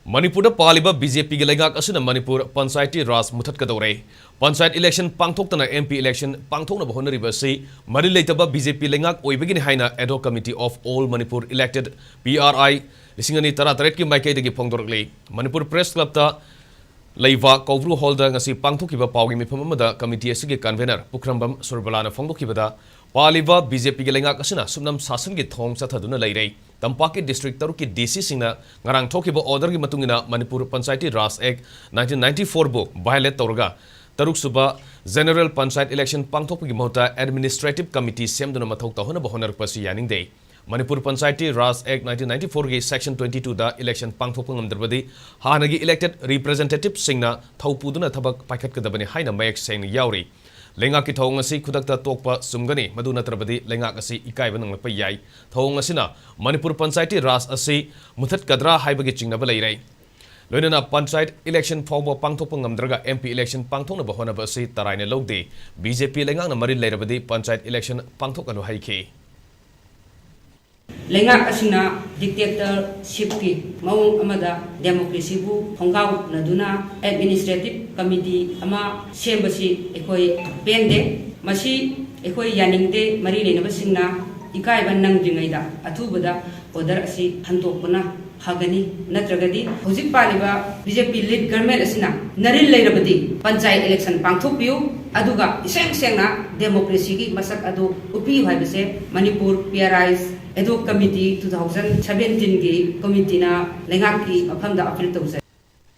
Manipur Paliba BJP Gelegak Asuna Manipur Panchayati Ras muthat-kadoure. Panchayat election Pangthoktana MP election Pangthokna Bahonaribasi Marilataba BJP Lengak Oibegin Haina Adhoc Committee of All Manipur elected PRI Lisingani Taratretki Maikaidagi Pongdorli Manipur Press Club ta Leiva Kovru Holder ngasi Pangthokiba Paugi Mipamada Committee Asigi Convener Pukrambam Surbalana Fongdokibada Paliba BJP Gelengak Asuna Sumnam Sasangi Thong Sathaduna Leirei Tampaki District Taruki DC Singna Ngarang Thokiba Order Gi Matungina Manipur Panchayati Ras Act 1994 book violate Torga Taruk Suba General Panchayat Election Pangthoki Mota Administrative Committee Semduna Mathok Tahona Bahonar Pasi Yaning Day Manipur Panchayati Ras Act 1994 gi Section 22 da election Pangthokpang Ngamdarbadi Hanagi elected representative Singna Thaupuduna Thabak Paikat Kadabani Haina Mayak Seng Yauri Lengak ki thong asi khudakta tokpa sumgani maduna trabadi lengak asi ikai banang pa yai thong asina Manipur Panchayati Ras asi muthat-kadoure haibagi chingnaba leirei loinana panchayat election fawba pangthokpa ngamdraga MP election pangthokna bahona ba asi taraina logde BJP lengak na mari leirabadi panchayat election pangthokanu haiki Lengak asina dictatorship ki maung amada democracy bu honggaw naduna administrative committee ama sembasi ekoi pende masi ekoi yaningde mari lenaba singna ikai ban nang jingaida athubada order asi hantokpana hagani natragadi hojik paliba BJP lead government asina naril leirabadi panchayat election pangthokpiu aduga iseng sengna democracy ki masak adu upi haibase Manipur PRI Adhoc Committee 2017 की committee ना लेंगाक की अफम दा appeal तो